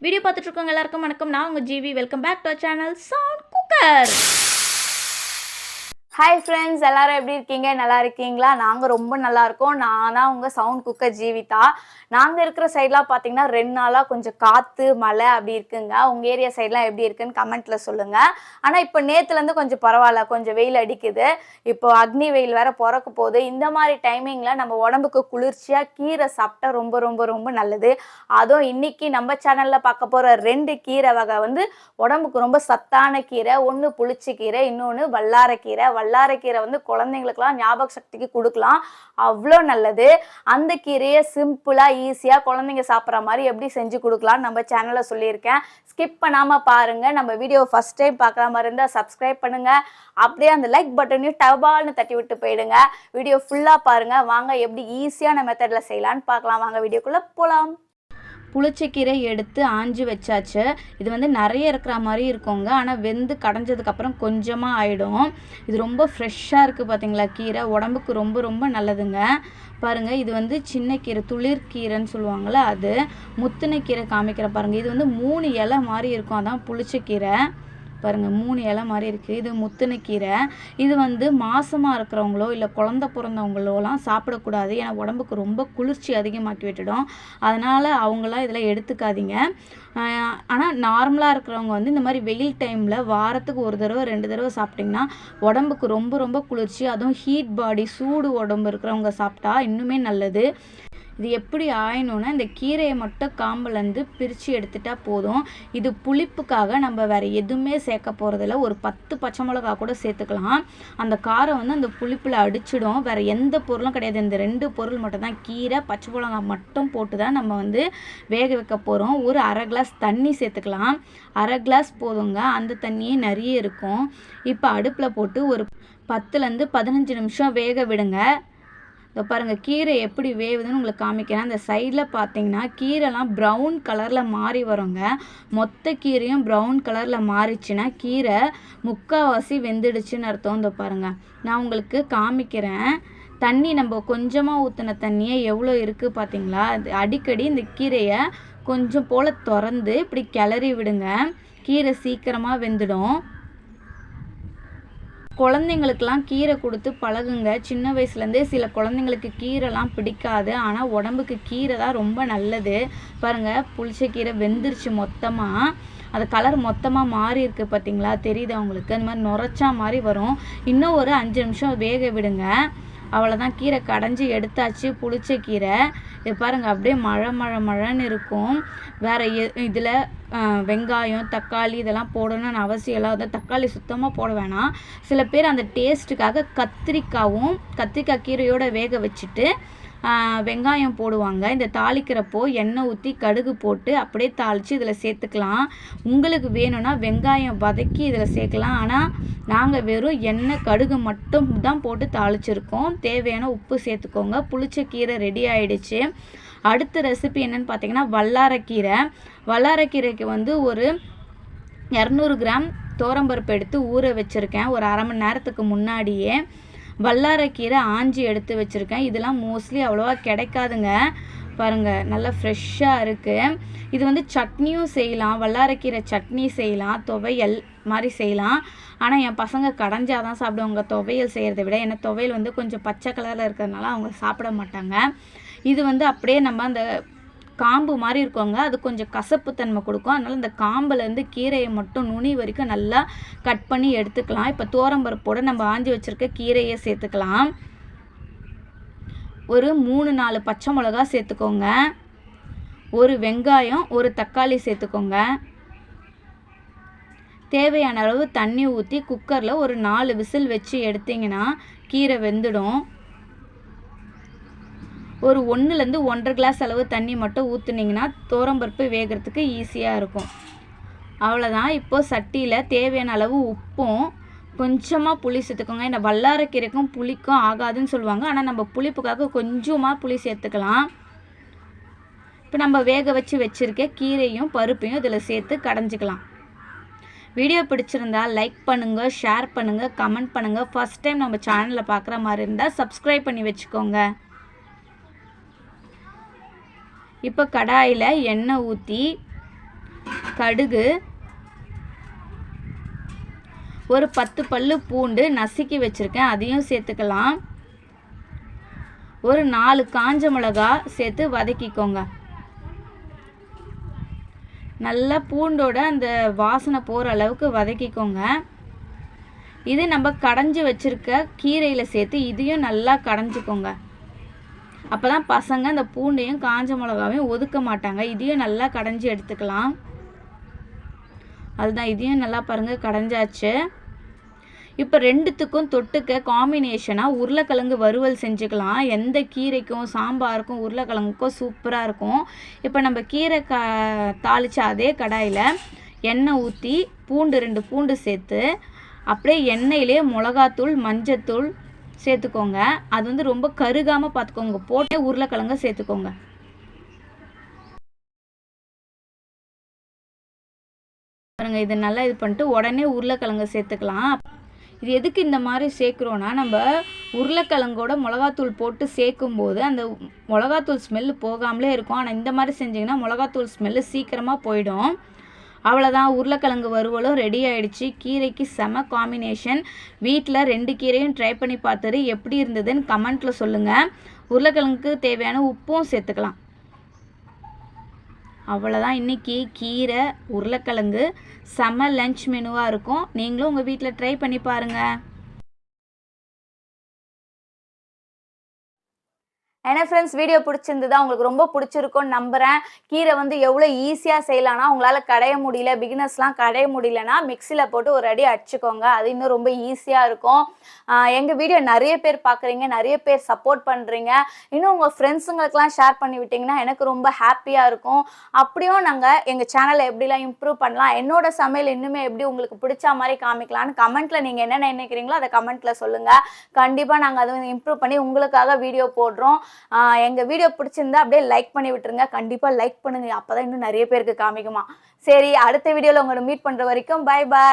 Video பார்த்துட்டு இருக்கவங்க எல்லாருக்கும் வணக்கம். நான் உங்கள் GV. Welcome back to our channel sound cooker. Hi friends, எல்லாரும் எப்படி இருக்கீங்க? நல்லா இருக்கீங்களா? நாங்கள் ரொம்ப நல்லா இருக்கோம். நான் தான் உங்கள் சவுண்ட் குக்கர் ஜீவிதா. நாங்கள் இருக்கிற சைட்லாம் பார்த்தீங்கன்னா 2 நாளாக கொஞ்சம் காற்று மழை அப்படி இருக்குங்க. உங்கள் ஏரியா சைட்லாம் எப்படி இருக்குன்னு கமெண்ட்டில் சொல்லுங்கள். ஆனால் இப்போ நேற்றுலேருந்து கொஞ்சம் பரவாயில்ல, கொஞ்சம் வெயில் அடிக்குது. இப்போ அக்னி வெயில் வேறு பிறக்க போகுது. இந்த மாதிரி டைமிங்கில் நம்ம உடம்புக்கு குளிர்ச்சியாக கீரை சாப்பிட்டா ரொம்ப ரொம்ப ரொம்ப நல்லது. அதுவும் இன்றைக்கி நம்ம சேனலில் பார்க்க போகிற 2 கீரை வகை வந்து உடம்புக்கு ரொம்ப சத்தான கீரை. ஒன்று புளிச்சக்கீரை, இன்னொன்று வல்லாரைக்கீரை. வல்லாரைக்கீரை வந்து குழந்தைங்களுக்குலாம் ஞாபக சக்திக்கு கொடுக்கலாம், அவ்வளோ நல்லது. அந்த கீரையை சிம்பிளாக ஈஸியாக குழந்தைங்க சாப்பிட்ற மாதிரி எப்படி செஞ்சு கொடுக்கலான்னு நம்ம சேனலில் சொல்லியிருக்கேன். ஸ்கிப் பண்ணாமல் பாருங்கள். நம்ம வீடியோ ஃபஸ்ட் டைம் பார்க்குற மாதிரி இருந்தால் சப்ஸ்கிரைப் பண்ணுங்கள். அப்படியே அந்த லைக் பட்டனையும் டபால்னு தட்டி விட்டு போயிடுங்க. வீடியோ ஃபுல்லாக பாருங்கள். வாங்க எப்படி ஈஸியான மெத்தடில் செய்யலான்னு பார்க்கலாம். வாங்க வீடியோக்குள்ளே போகலாம். புளிச்சக்கீரை எடுத்து ஆஞ்சு வச்சாச்சு. இது வந்து நிறைய இருக்கிற மாதிரி இருக்குங்க, ஆனால் வெந்து கடைஞ்சதுக்கப்புறம் கொஞ்சமாக ஆகிடும். இது ரொம்ப ஃப்ரெஷ்ஷாக இருக்குது பார்த்தீங்களா? கீரை உடம்புக்கு ரொம்ப ரொம்ப நல்லதுங்க. பாருங்கள், இது வந்து சின்ன கீரை, துளிர்கீரைன்னு சொல்லுவாங்கள்ல, அது முத்தின கீரை காமிக்கிற பாருங்கள். இது வந்து 3 இலை மாதிரி இருக்கும், அதான் புளிச்சக்கீரை. பாருங்கள், 3 இலை மாதிரி இருக்குது. இது முத்தின கீரை. இது வந்து மாசமாக இருக்கிறவங்களோ இல்லை குழந்த பிறந்தவங்களோலாம் சாப்பிடக்கூடாது, ஏன்னா உடம்புக்கு ரொம்ப குளிர்ச்சி அதிகமாக்கி விட்டுடும். அதனால் அவங்களாம் இதெல்லாம் எடுத்துக்காதீங்க. ஆனால் நார்மலாக இருக்கிறவங்க வந்து இந்த மாதிரி வெயில் டைமில் வாரத்துக்கு 1 தடவை 2 தடவை சாப்பிட்டிங்கன்னா உடம்புக்கு ரொம்ப ரொம்ப குளிர்ச்சி. அதுவும் ஹீட் பாடி, சூடு உடம்பு இருக்கிறவங்க சாப்பிட்டா இன்னுமே நல்லது. இது எப்படி ஆயணும்னா, இந்த கீரையை மட்டும் காம்புலேருந்து பிரித்து எடுத்துட்டா போதும். இது புளிப்புக்காக நம்ம வேறு எதுவுமே சேர்க்க போகிறதில்ல. ஒரு 10 பச்சை மிளகா கூட சேர்த்துக்கலாம். அந்த காரம் வந்து அந்த புளிப்பில் அடிச்சிடும். வேறு எந்த பொருளும் கிடையாது. இந்த 2 பொருள் மட்டும் தான், கீரை பச்சை மிளகா மட்டும் போட்டு தான் நம்ம வந்து வேக வைக்க போகிறோம். ஒரு 1/2 கிளாஸ் தண்ணி சேர்த்துக்கலாம். 1/2 கிளாஸ் போதுங்க, அந்த தண்ணியே நிறைய இருக்கும். இப்போ அடுப்பில் போட்டு ஒரு 10லேருந்து 15 நிமிஷம் வேக விடுங்க. இப்போ பாருங்கள், கீரை எப்படி வேவுதுன்னு உங்களுக்கு காமிக்கிறேன். அந்த சைடில் பார்த்தீங்கன்னா கீரைலாம் ப்ரௌன் கலரில் மாறி வருங்க. மொத்த கீரையும் ப்ரௌன் கலரில் மாறிச்சுன்னா கீரை முக்கால்வாசி வெந்துடுச்சுன்னு அர்த்தம். இந்த பாருங்கள், நான் உங்களுக்கு காமிக்கிறேன். தண்ணி நம்ம கொஞ்சமாக ஊற்றின தண்ணியே எவ்வளோ இருக்குது பார்த்தீங்களா? அது அடிக்கடி இந்த கீரையை கொஞ்சம் போல் திறந்து இப்படி கிளறி விடுங்க. கீரை சீக்கிரமாக வெந்துடும். குழந்தைங்களுக்கெல்லாம் கீரை கொடுத்து பழகுங்க. சின்ன வயசுலேருந்தே சில குழந்தைங்களுக்கு கீரைலாம் பிடிக்காது, ஆனால் உடம்புக்கு கீரை தான் ரொம்ப நல்லது. பாருங்கள், புளிச்சக்கீரை வெந்துருச்சு மொத்தமாக. அது கலர் மொத்தமாக மாறி இருக்குது பார்த்தீங்களா? தெரியுது அவங்களுக்கு? அந்த மாதிரி நுரைச்சா மாதிரி வரும். இன்னும் ஒரு 5 நிமிஷம் வேக விடுங்க. அவ்வளோதான், கீரை கடைஞ்சி எடுத்தாச்சு. புளிச்சக்கீரை இது பாருங்கள், அப்படியே மழைன்னு இருக்கும். வேறு இதில் வெங்காயம் தக்காளி இதெல்லாம் போடணும்னு அவசியம் இல்லை. அதாவது தக்காளி சுத்தமாக போட வேணாம். சில பேர் அந்த டேஸ்ட்டுக்காக கத்திரிக்காய் கீரையோடு வேக வச்சுட்டு வெங்காயம் போடுவாங்க. இந்த தாளிக்கிறப்போ எண்ணெய் ஊற்றி கடுகு போட்டு அப்படியே தாளித்து இதில் சேர்த்துக்கலாம். உங்களுக்கு வேணும்னா வெங்காயம் வதக்கி இதில் சேர்க்கலாம். ஆனால் நாங்கள் வெறும் எண்ணெய் கடுகு மட்டும் தான் போட்டு தாளிச்சிருக்கோம். தேவையான உப்பு சேர்த்துக்கோங்க. புளிச்சக்கீரை ரெடி ஆகிடுச்சு. அடுத்த ரெசிபி என்னென்னு பார்த்தீங்கன்னா வல்லாரைக்கீரை. வல்லாரைக்கீரைக்கு வந்து ஒரு 200 கிராம் துவரம்பருப்பு எடுத்து ஊற வச்சுருக்கேன் ஒரு 1/2 மணி நேரத்துக்கு முன்னாடியே. வல்லாரைக்கீரை ஆஞ்சி எடுத்து வச்சுருக்கேன். இதெல்லாம் மோஸ்ட்லி அவ்வளோவா கிடைக்காதுங்க. பாருங்கள், நல்லா ஃப்ரெஷ்ஷாக இருக்குது. இது வந்து சட்னியும் செய்யலாம், வல்லாரைக்கீரை சட்னி செய்யலாம், துவையல் மாதிரி செய்யலாம். ஆனால் என் பசங்க கடைஞ்சாதான் சாப்பிடுவாங்க துவையல் செய்கிறத விட. ஏன்னா துவையல் வந்து கொஞ்சம் பச்சை கலரில் இருக்கிறதுனால அவங்க சாப்பிட மாட்டாங்க. இது வந்து அப்படியே நம்ம அந்த காம்பு மாதிரி இருக்குங்க, அது கொஞ்சம் கசப்புத்தன்மை கொடுக்கும். அதனால் இந்த காம்புலேருந்து கீரையை மட்டும் நுனி வரைக்கும் நல்லா கட் பண்ணி எடுத்துக்கலாம். இப்போ துவரம்பருப்போடு நம்ம ஆஞ்சி வச்சுருக்க கீரையை சேர்த்துக்கலாம். ஒரு 3-4 பச்சை மிளகா சேர்த்துக்கோங்க. ஒரு வெங்காயம், ஒரு தக்காளி சேர்த்துக்கோங்க. தேவையான அளவு தண்ணி ஊற்றி குக்கரில் ஒரு 4 விசில் வச்சு எடுத்திங்கன்னா கீரை வெந்துடும். ஒரு 1லேருந்து 1.5 கிளாஸ் அளவு தண்ணி மட்டும் ஊற்றுனீங்கன்னா துவரம்பருப்பு வேகிறதுக்கு ஈஸியாக இருக்கும். அவ்வளோதான். இப்போது சட்டியில் தேவையான அளவு உப்பும் கொஞ்சமாக புளி சேர்த்துக்கோங்க. இந்த வல்லாரைக்கீரைக்கும் புளிக்கும் ஆகாதுன்னு சொல்லுவாங்க, ஆனால் நம்ம புளிப்புக்காக கொஞ்சமாக புளி சேர்த்துக்கலாம். இப்போ நம்ம வேக வச்சுருக்க கீரையும் பருப்பையும் இதில் சேர்த்து கடைஞ்சிக்கலாம். வீடியோ பிடிச்சிருந்தா லைக் பண்ணுங்கள், ஷேர் பண்ணுங்கள், கமெண்ட் பண்ணுங்கள். ஃபஸ்ட் டைம் நம்ம சேனலில் பார்க்குற மாதிரி இருந்தால் சப்ஸ்கிரைப் பண்ணி வச்சுக்கோங்க. இப்போ கடாயில் எண்ணெய் ஊற்றி கடுகு, ஒரு 10 பல்லு பூண்டு நசுக்கி வச்சுருக்கேன், அதையும் சேர்த்துக்கலாம். ஒரு 4 காஞ்ச மிளகா சேர்த்து வதக்கிக்கோங்க. நல்லா பூண்டோட அந்த வாசனை போகிற அளவுக்கு வதக்கிக்கோங்க. இது நம்ம கடைஞ்சி வச்சுருக்க கீரையில் சேர்த்து இதையும் நல்லா கடைஞ்சிக்கோங்க. அப்போ தான் பசங்க அந்த பூண்டையும் காஞ்ச மிளகாவையும் ஒதுக்க மாட்டாங்க. இதையும் நல்லா கடைஞ்சி எடுத்துக்கலாம். அதுதான், இதையும் நல்லா பாருங்கள் கடைஞ்சாச்சு. இப்போ ரெண்டுத்துக்கும் தொட்டுக்க காம்பினேஷனாக உருளைக்கிழங்கு வறுவல் செஞ்சுக்கலாம். எந்த கீரைக்கும் சாம்பாருக்கும் உருளைக்கிழங்குக்கும் சூப்பராக இருக்கும். இப்போ நம்ம கீரை தாளித்த அதே கடாயில் எண்ணெய் ஊற்றி பூண்டு 2 பூண்டு சேர்த்து அப்படியே எண்ணெயிலே மிளகாத்தூள் மஞ்சத்தூள் சேர்த்துக்கோங்க. அது வந்து ரொம்ப கருகாமல் பார்த்துக்கோங்க. போட்டே உருளைக்கிழங்க சேர்த்துக்கோங்க. பாருங்க, இது நல்லா இது பண்ணிட்டு உடனே உருளைக்கிழங்க சேர்த்துக்கலாம். இது எதுக்கு இந்த மாதிரி சேர்க்குறோன்னா, நம்ம உருளைக்கிழங்கோட மிளகாத்தூள் போட்டு சேர்க்கும்போது அந்த மிளகாத்தூள் ஸ்மெல்லு போகாமலே இருக்கும். ஆனால் இந்த மாதிரி செஞ்சிங்கன்னா மிளகாத்தூள் ஸ்மெல்லு சீக்கிரமாக போயிடும். அவ்வளோதான், உருளைக்கிழங்கு வறுவலும் ரெடி ஆகிடுச்சு. கீரைக்கு செம காம்பினேஷன். வீட்டில் 2 கீரையும் ட்ரை பண்ணி பார்த்துட்டு எப்படி இருந்ததுன்னு கமெண்ட்டில் சொல்லுங்கள். உருளைக்கிழங்குக்கு தேவையான உப்பும் சேர்த்துக்கலாம். அவ்வளோதான், இன்றைக்கி கீரை உருளைக்கிழங்கு செம லஞ்ச் மெனுவாக இருக்கும். நீங்களும் உங்கள் வீட்டில் ட்ரை பண்ணி பாருங்கள். ஏன்னா ஃப்ரெண்ட்ஸ், வீடியோ பிடிச்சிருந்ததா, உங்களுக்கு ரொம்ப பிடிச்சிருக்கும்னு நம்புகிறேன். கீரை வந்து எவ்வளோ ஈஸியாக செய்யலாம்னா, உங்களால் கடைய முடியல, பிகினர்ஸ்லாம் கடைய முடியலன்னா மிக்சியில் போட்டு ஒரு அடி அடிச்சுக்கோங்க. அது இன்னும் ரொம்ப ஈஸியாக இருக்கும். எங்கள் வீடியோ நிறைய பேர் பார்க்குறீங்க, நிறைய பேர் சப்போர்ட் பண்ணுறீங்க. இன்னும் உங்கள் ஃப்ரெண்ட்ஸுங்களுக்கெலாம் ஷேர் பண்ணி விட்டிங்கன்னா எனக்கு ரொம்ப ஹாப்பியாக இருக்கும். அப்படியும் நாங்கள் எங்கள் சேனலை எப்படிலாம் இம்ப்ரூவ் பண்ணலாம், என்னோட சமையல் இன்னுமே எப்படி உங்களுக்கு பிடிச்ச மாதிரி காமிக்கலான்னு கமெண்ட்டில் நீங்கள் என்ன நினைக்கிறீங்களோ அதை கமெண்ட்டில் சொல்லுங்கள். கண்டிப்பாக நாங்கள் அதை இம்ப்ரூவ் பண்ணி உங்களுக்காக வீடியோ போடுறோம். எங்கள் வீடியோ பிடிச்சிருந்தா அப்படியே லைக் பண்ணி விட்டுருங்க. கண்டிப்பாக லைக் பண்ணுங்க, அப்போ தான் இன்னும் நிறைய பேருக்கு காமிக்குமா. சரி, அடுத்த வீடியோவில் உங்களை மீட் பண்ணுற வரைக்கும் பை பாய்.